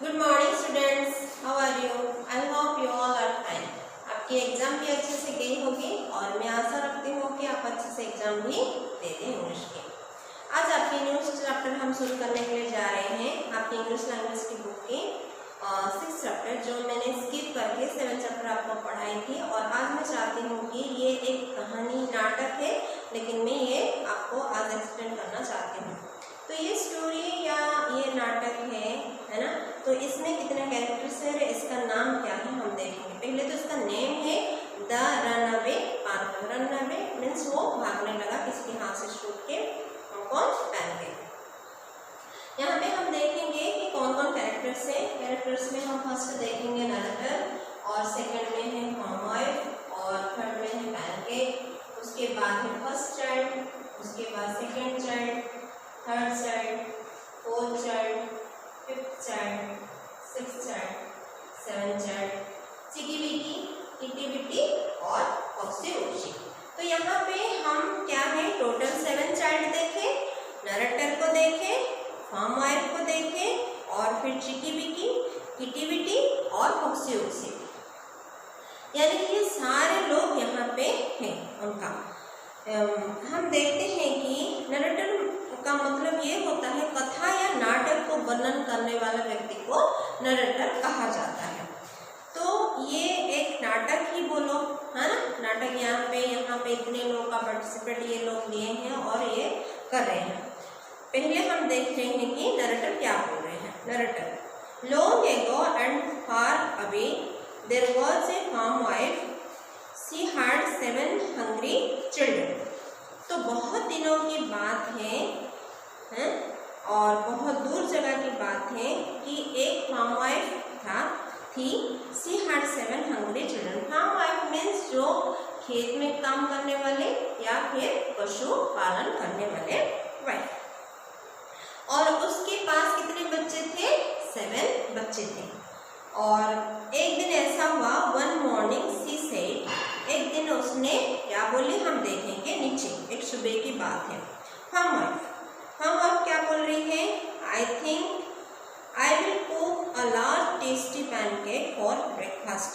Good morning students, how are you? I hope you all are fine. आपकी exam भी अच्छे से गई होगी और मैं आशा रखती हूँ कि आप अच्छे से एग्जाम भी दे दें इंग्लिश के। आज आपकी इंग्लिश चैप्टर हम शुरू करने के लिए जा रहे हैं। आपकी इंग्लिश लैंग्वेज की बुक की 6 चैप्टर जो मैंने स्किप करके 7 चैप्टर आपको पढ़ाई थी। और आज मैं चाहती हूँ कि ये एक कहानी नाटक है, लेकिन मैं ये आपको आज एक्सप्लेन करना चाहती हूँ। तो ये स्टोरी या ये नाटक है ना। तो इसमें कितने कैरेक्टर्स है, इसका नाम क्या है हम देखेंगे। पहले तो इसका नेम है the runaway park. Runaway means वो भागने लगा किसके हाथ से छूट के, कौन पैनकेक। यहाँ पे हम देखेंगे कि कौन कौन कैरेक्टर्स है। कैरेक्टर्स में हम फर्स्ट देखेंगे नरेटर और सेकंड में है होम वाइफ और थर्ड में है पैनकेक। उसके बाद है फर्स्ट चाइल्ड, उसके बाद second child, third child, fourth child, fifth child, sixth child, seventh child, Chicky Vicky, Kitty Witty और फॉक्सी वॉक्सी। तो यहाँ पे हम क्या है टोटल 7 चाइल्ड देखे, नरेटर को देखे, फार्म वाइफ को देखे और फिर चिकी विकी, किटी विटी और फॉक्सी वॉक्सी। यानी कि ये सारे लोग यहाँ पे हैं उनका। हम देखते हैं कि नरेटर का मतलब ये होता है कथा या नाटक को वर्णन करने वाला व्यक्ति को नरेटर कहा जाता है। तो ये एक नाटक ही बोलो, है ना। नाटक यहाँ पे इतने लोग का पार्टिसिपेट ये लोग लिए हैं और ये कर रहे हैं। पहले हम देख रहे हैं कि नरेटर क्या बोल रहे हैं। Narrator, long ago and far away there was a farm wife, she had 7 hungry children. तो बहुत दिनों की बात है और बहुत दूर जगह की बात है कि एक फार्म वाइफ थी। She had 7 hungry children. Farm wife means जो खेत में काम करने वाले या फिर पशु पालन करने वाले वाइफ। और उसके पास कितने बच्चे थे? 7 बच्चे थे। और एक दिन ऐसा हुआ, वन मॉर्निंग शी सेड, एक दिन उसने क्या बोली हम देखेंगे नीचे, एक सुबह की बात है। फार्म वाइफ क्या बोल रही है? I think I will cook a large tasty pancake for breakfast.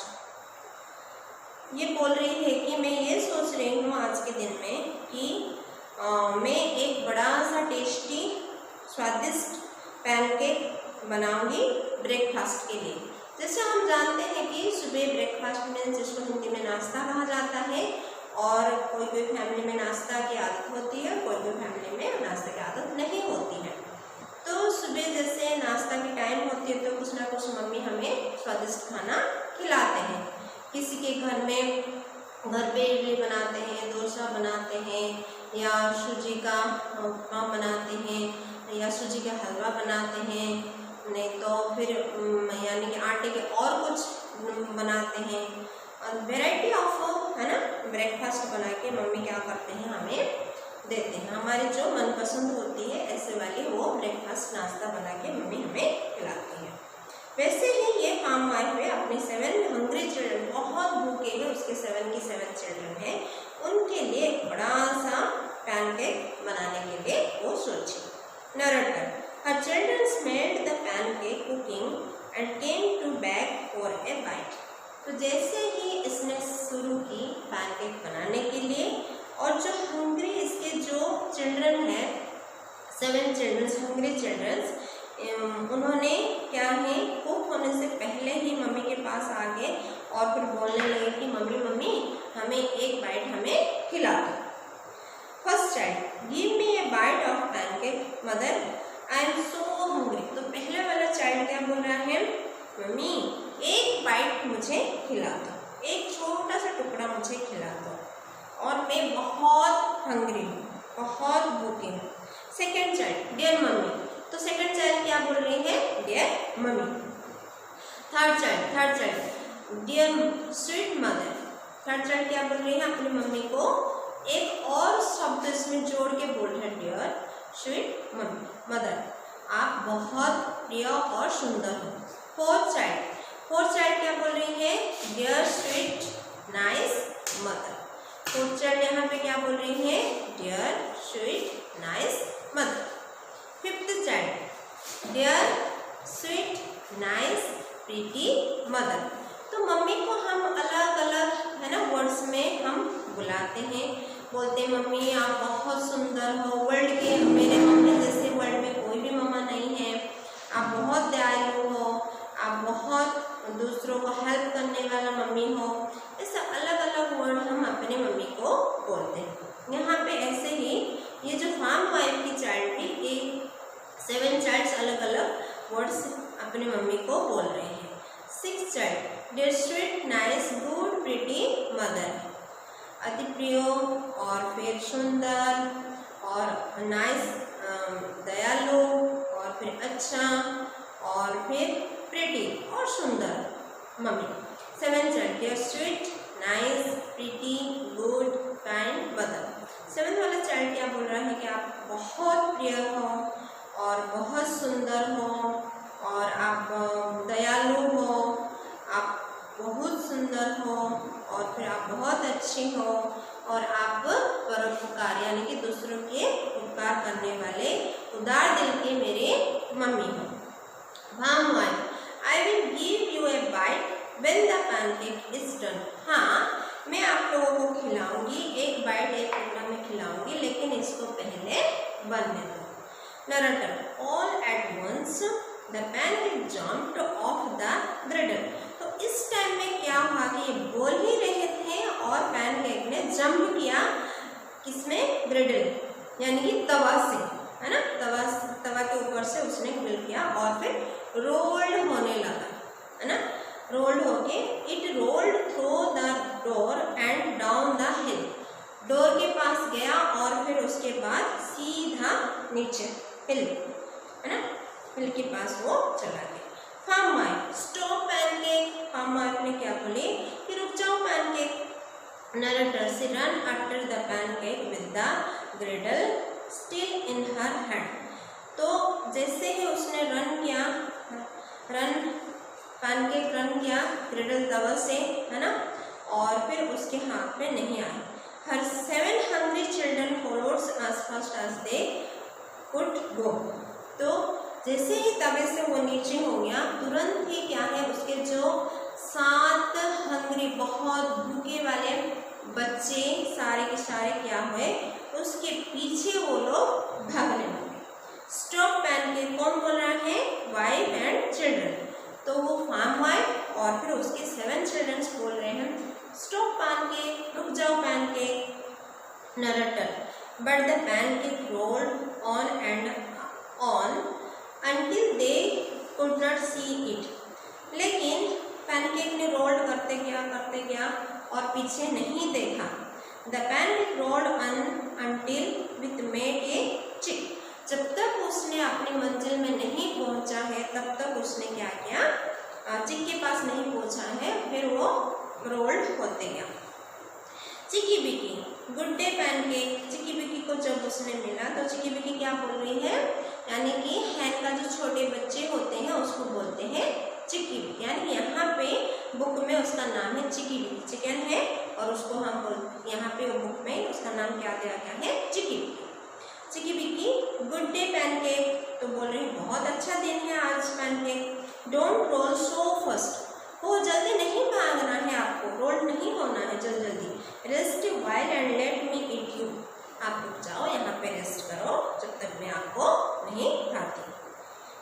ये बोल रही है कि मैं ये सोच रही हूँ आज के दिन में कि मैं एक बड़ा सा टेस्टी स्वादिष्ट पैनकेक बनाऊंगी ब्रेकफास्ट के लिए। जैसे हम जानते हैं कि सुबह ब्रेकफास्ट मीन्स जिसको हिंदी में नाश्ता कहा जाता है। और कोई कोई फैमिली में नाश्ता की आदत होती है, कोई कोई फैमिली में नाश्ता की आदत नहीं होती है। तो सुबह जैसे नाश्ता की टाइम होती है तो कुछ ना कुछ मम्मी हमें स्वादिष्ट खाना खिलाते हैं। किसी के घर पे इडली बनाते हैं, डोसा बनाते हैं, या सूजी का उपमा बनाते हैं, या सूजी का हलवा बनाते हैं, नहीं तो फिर यानी कि आटे के और कुछ बनाते हैं। और वेराइटी ऑफ है ना ब्रेकफास्ट बना के मम्मी क्या करते हैं हमें देते हैं। हमारी जो मनपसंद होती है ऐसे वाली वो ब्रेकफास्ट नाश्ता बना के मम्मी हमें खिलाती है। वैसे ही ये फार्म वाइफ है, अपने 7 हंग्री चिल्ड्रन, बहुत भूखे हैं, उसके 7 की 7 चिल्ड्रन हैं, उनके लिए एक बड़ा सा पैनकेक बनाने के लिए वो सोची। Narrator, her children smelled the pancake cooking and came to beg for a bite। तो जैसे ही इसने शुरू की पैनकेक बनाने के लिए, और जो हंग्री इसके जो चिल्ड्रन हैं 7 चिल्ड्रंस, हंग्री चिल्ड्रंस, उन्होंने क्या है कुक होने से पहले ही मम्मी के पास आ गए और फिर बोलने लगे कि मम्मी हमें एक बाइट हमें खिला दो। First child, give me A bite of pancake mother, I am so hungry. तो पहले वाला चाइल्ड क्या बोल रहा है? मम्मी एक बाइट मुझे खिला दो, एक छोटा सा टुकड़ा मुझे खिला दो, और मैं बहुत हंग्री हूँ, बहुत भूखी हूँ। Second child, dear mummy. तो सेकेंड चाइल्ड क्या बोल रही है? Dear mummy. Third child, dear sweet mother. Third child क्या बोल रही है? अपनी मम्मी को एक और शब्द इसमें जोड़ के बोल रहे हैं, डियर स्वीट मदर, आप बहुत प्रिय और सुंदर हो। फोर्थ चाइल्ड क्या बोल रही है? Dear sweet nice mother. Fourth child यहाँ पे क्या बोल रही है? Dear sweet nice mother. Fifth child, dear sweet nice, pretty, mother. तो मम्मी को हम अलग अलग है ना वर्ड्स में हम बुलाते हैं, बोलते हैं मम्मी आप बहुत सुंदर हो, वर्ल्ड के मेरे मम्मी जैसे वर्ल्ड में कोई भी मम्मा नहीं है, आप बहुत दयालु हो, आप बहुत दूसरों को हेल्प करने वाला मम्मी हो। ऐसा अलग अलग वर्ड हम अपने मम्मी को बोलते हैं। यहाँ पे ऐसे ही ये जो फार्म वाइफ की चाइल्ड थी, ये 7 चाइल्ड्स अलग अलग वर्ड्स अपने मम्मी को बोल रहे हैं। 6 child, dear sweet, nice, good, pretty mother, अति प्रिय और फिर सुंदर और नाइस दयालु और फिर अच्छा और फिर प्रीटी और सुंदर mummy. 7 child, dear sweet, nice, pretty, good, kind mother. 7 वाला चाइल्ड क्या बोल रहा है कि आप बहुत प्रिय हो और बहुत सुंदर हो और आप दयालु हो, आप बहुत सुंदर हो और फिर आप बहुत अच्छे हो और आप परोपकार यानी कि दूसरों के उपकार करने वाले उदार दिल के मेरे मम्मी हो। Farm wife, I will give you a bite when the pancake is done. हाँ, मैं आप लोगों को खिलाऊंगी, एक बाइट एक टुकड़ा में खिलाऊंगी, लेकिन इसको पहले बनने दो। Narrator, all at once the pancake jumped off the griddle. तो इस टाइम में क्या हुआ कि ये बोल ही रहे थे और पैनकेक ने जंप किया किसमें, ग्रिडल यानी कि तवा से, है ना, तवा के ऊपर से उसने ग्रिल किया और फिर रोल्ड होने लगा, है ना, रोल्ड होके it rolled through the door and down the hill. Door के पास गया और फिर उसके बाद सीधा नीचे हिल, है ना, हिल के पास वो चला गया। Farm wife, stop pancake. Farm wife ने क्या बोली कि रुक जाओ pancake. Narrator, she run after the pancake with the griddle still in her hand. तो जैसे ही उसने रन किया, पैनकेक रन किया ग्रिडल तवा से, है ना, और फिर उसके हाथ में नहीं आई। हर 7 hungry children followed as fast as they could go। तो जैसे ही तवे से वो नीचे हो गया, तुरंत ही क्या है उसके जो 7 हंग्री बहुत भूखे वाले बच्चे सारे के सारे क्या हुए, उसके पीछे वो लोग भागने लगे। स्टॉप पैनकेक कौन बोल रहा है, वाइफ एंड चिल्ड्रन। तो वो फार्म वाइफ और फिर उसके 7 चिल्ड्रंस बोल रहे हैं स्टॉप पैनकेक, रुक जाओ pancake. Narrator, but the pancake rolled on and on until they could not see it। लेकिन पैनकेक ने रोल्ड करते गया और पीछे नहीं देखा। The pancake rolled on until it made a chick। जब तक उसने अपनी मंजिल में नहीं पहुंचा है तब तक उसने क्या किया, चिक के पास नहीं पहुंचा है, फिर वो रोल्ड होते गया। चिकी बिकी, गुड डे पैनकेक। चिकी बिकी को जब उसने मिला तो चिकी बिकी क्या बोल रही है, यानी कि हैन का जो छोटे बच्चे होते हैं उसको बोलते हैं चिकी बिकी। यानी यहाँ पे बुक में उसका नाम है चिकी बिकी, चिकन है और उसको हम बोल, यहाँ पे बुक में उसका नाम क्या दिया गया है, चिकी बिकी। चिकी बिकी, गुड डे पैनकेक। तो बोल रही बहुत अच्छा दिन है आज pancake. Don't roll so fast. वो जल्दी नहीं भागना है आपको, रोल नहीं होना है जल्दी। Rest while and let me eat you. आप रुक जाओ, यहाँ पे रेस्ट करो जब तक मैं आपको नहीं खाती।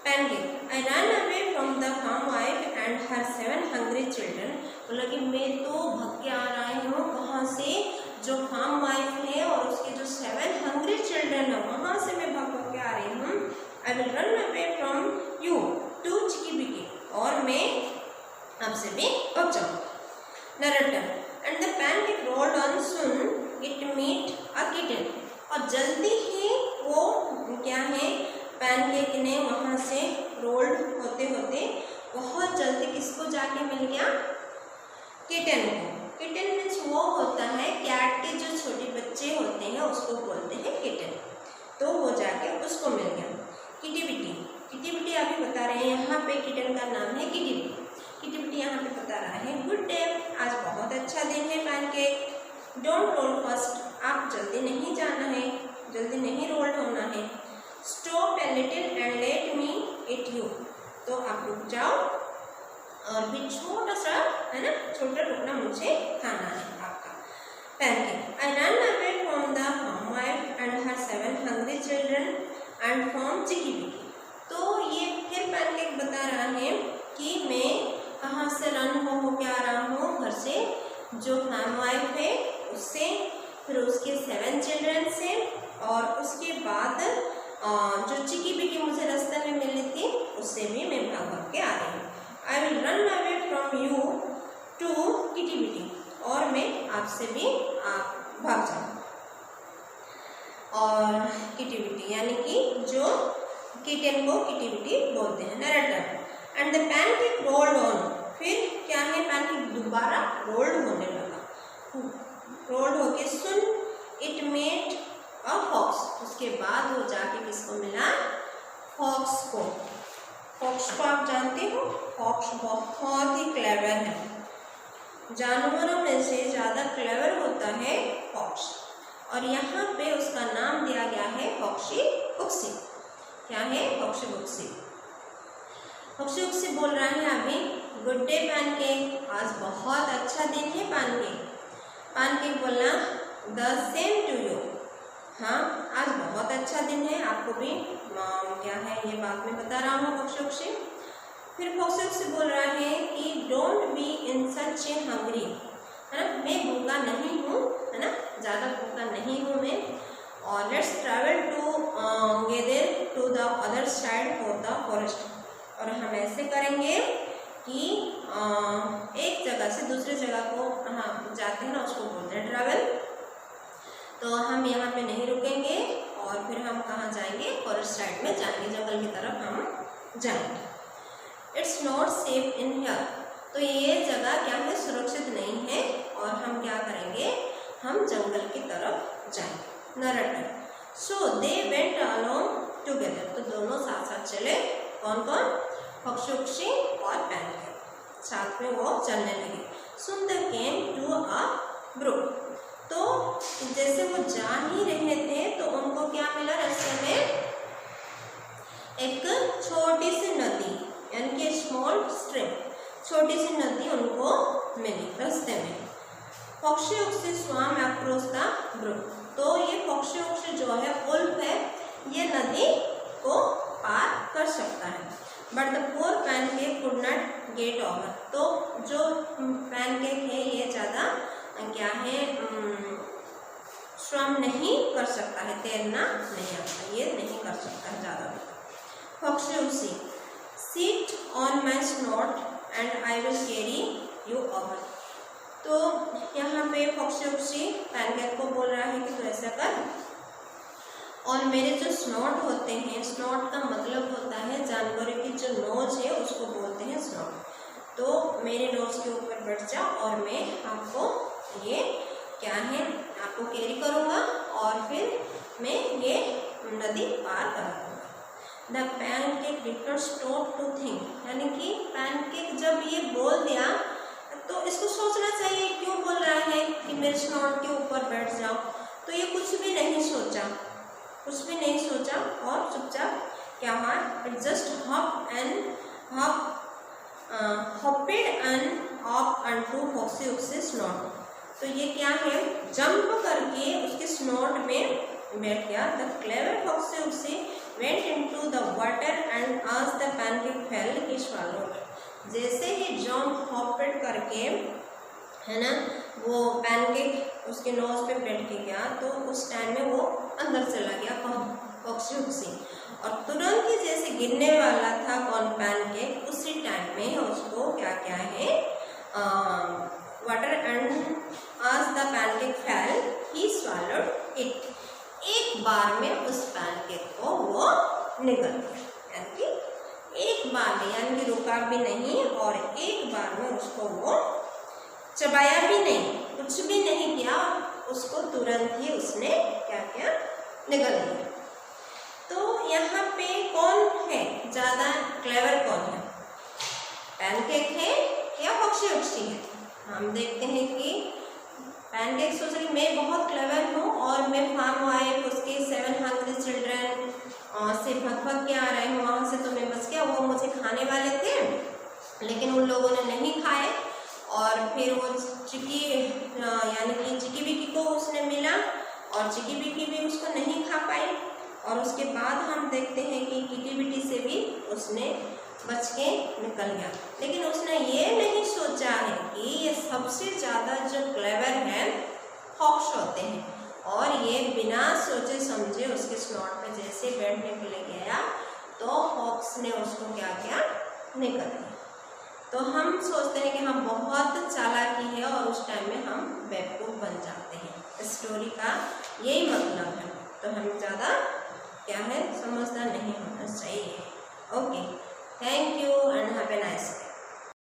Pancake, I run away from the farm wife and her 7 hungry children। बोला कि मैं तो भग के आ रही हूँ वहाँ से, जो फार्म वाइफ है और उसके जो 7 hungry children है वहाँ से मैं भग के आ रही हूँ। I will run away from you to Chicky Bicky, और मैं आपसे भी भग जाऊँगी। Narrator, and the pancake rolled on soon it meet a kitten. और जल्दी ही वो क्या है, पैनकेक ने वहाँ से रोल्ड होते होते बहुत जल्दी किसको जाके मिल गया, किटन को। किटन मीन्स वो होता है कैट के जो छोटे बच्चे होते हैं उसको बोलते हैं किटन। तो वो जाके उसको मिल गया। किटी बिटी, किटी बिटी अभी बता रहे हैं, यहाँ पे किटन का नाम है किटी बिटी। किटी बिटी यहाँ पे बता रहा है गुड डे, आज बहुत अच्छा दिन है पैनकेक। डोंट रोल फर्स्ट, आप जल्दी नहीं जाना है, जल्दी नहीं रोल्ड होना है। Stop a little and let me eat you. तो आप रुक जाओ और भी छोटा सा है ना, छोटा टुकड़ा मुझे खाना है आपका। Pancake. I ran away from the housewife and her 7 hungry children and from चिकी बिकी। तो ये फिर पैनकेक बता रहा है कि मैं कहाँ से रन हो के आ रहा हूँ, घर से, जो हाउसवाइफ है उससे, फिर उसके 7 चिल्ड्रन से, और उसके बाद जो चिकी बिकी मुझे रास्ते में मिली थी उससे भी मैं भाग के आ रही हूँ। I will run away from you too kitty bitty, और मैं आपसे भी आप भाग जाऊँ। और किटी बिटी यानी कि जो किटन को किटी बिटी बोलते हैं, narrator. And the pancake rolled on, फिर क्या है, पैनकेक दोबारा रोल्ड होने लगा, रोल्ड होके soon it made a fox, उसके बाद वो जाके किसको मिला, फॉक्स को। फॉक्स को आप जानते हो, फॉक्स बहुत ही क्लेवर है, जानवरों में से ज़्यादा क्लेवर होता है फॉक्स, और यहाँ पे उसका नाम दिया गया है फॉक्सी उक्सी। क्या है, फॉक्सी उक्सी। फॉक्सी उक्सी बोल रहा है अभी, गुड डे पैनकेक, आज बहुत अच्छा दिन है पैनकेक। पैनकेक बोला द सेम टू यू, हाँ आज बहुत अच्छा दिन है, आपको भी क्या है ये बात मैं बता रहा हूँ फॉक्सी उक्सी। फिर फॉक्सी उक्सी बोल रहा है कि don't be in such A hungry, है ना, मैं भूखा नहीं हूँ, है ना, ज़्यादा भूखा नहीं हूँ मैं, और let's travel together to the other side of the forest, और हम ऐसे करेंगे कि एक जगह से दूसरी जगह को हाँ जाते हैं ना, उसको बोलते हैं ट्रैवल। तो हम यहाँ पे नहीं रुकेंगे और फिर हम कहाँ जाएंगे, फॉरेस्ट साइड में जाएंगे, जंगल की तरफ हम जाएंगे। It's not safe in here, तो ये जगह क्या है, सुरक्षित नहीं है, और हम क्या करेंगे, हम जंगल की तरफ जाएंगे। Narrator. So they went along together, तो दोनों साथ साथ चले, कौन कौन, फॉक्सी उक्सी और पैनकेक, साथ में वो चलने लगे। सुन दे केम टू अ ब्रुक, तो जैसे वो जा ही रहे थे तो उनको क्या मिला रास्ते में, एक छोटी सी नदी, यानी कि स्मॉल स्ट्रीम, छोटी सी नदी उनको मिली रास्ते में। फॉक्सी उक्सी स्वम अक्रॉस द ब्रुक, तो ये फॉक्सी उक्सी जो है, उल्फ है, ये नदी को पार कर सकता है। But the poor pancake could not get over, तो जो पैनकेक है ये ज़्यादा क्या है, स्वम नहीं कर सकता है, तैरना नहीं आता, ये नहीं कर सकता है ज़्यादा। Foxy Woxy sit on my snout and I will carry you over, तो यहाँ पे फॉक्सी उक्सी पैनकेक को बोल रहा है कि तू ऐसा कर, और मेरे जो स्नॉट होते हैं, स्नॉट का मतलब होता है जानवरों की जो नोज है उसको बोलते हैं स्नॉट, तो मेरे नोज के ऊपर बैठ जा और मैं आपको ये क्या है, आपको कैरी करूँगा और फिर मैं ये नदी पार करूँगा। The pancake did not stop to think, यानी कि पैनकेक जब ये बोल दिया तो इसको सोचना चाहिए क्यों बोल रहा है कि मेरे स्नॉट के ऊपर बैठ जाओ, तो ये कुछ भी नहीं सोचा, कुछ भी नहीं सोचा और चुपचाप क्या हुआ, it just hopped and off unto Foxy Woxy snout, तो ये क्या है, जंप करके उसके स्नॉट में बैठ गया। The clever Foxy Woxy went into the water and as the pancake fell he swallowed, जैसे ही जंप हॉपेड करके, है ना, वो पैनकेक उसके नोज पे बैठ के गया, तो उस टाइम में वो अंदर चला गया फॉक्सी उक्सी, और तुरंत ही जैसे गिरने वाला था कौन, पैनकेक, उसी टाइम में उसको क्या क्या है, water and as the pancake fell he swallowed it, एक बार में उस पैनकेक को वो निगल गया, यानी कि एक बार में, यानी कि रुका भी नहीं और एक बार में उसको वो चबाया भी नहीं, कुछ भी नहीं किया, उसको तुरंत ही उसने क्या किया, निगल लिया। तो यहाँ पे कौन है ज़्यादा क्लेवर, कौन है, पैनकेक है या फॉक्सी उक्सी है? हम देखते हैं कि पैनकेक सोच रही मैं बहुत क्लेवर हूँ और मैं फार्म वाइफ, उसके 7 हंग्री चिल्ड्रन से भग के आ रहे हैं, वहाँ से तो मैं बच गया। वो मुझे खाने वाले थे लेकिन उन लोगों ने नहीं खाए, और फिर वो चिकी यानी कि चिकी बिकी को उसने मिला और चिकी बिकी भी उसको नहीं खा पाई। और उसके बाद हम देखते हैं कि किटी बिटी से भी उसने बच के निकल गया। लेकिन उसने ये नहीं सोचा है कि ये सबसे ज़्यादा जो क्लेवर है फॉक्स होते हैं, और ये बिना सोचे समझे उसके स्लॉट पे जैसे बैठने के लिए गया तो फॉक्स ने उसको क्या किया, निकल दिया। तो हम सोचते हैं कि हम बहुत चालाकी है और उस टाइम में हम बेवकूफ़ बन जाते हैं। स्टोरी का यही मतलब है। तो हम ज़्यादा क्या है समझदार नहीं होना चाहिए। Okay, thank you and have a nice day.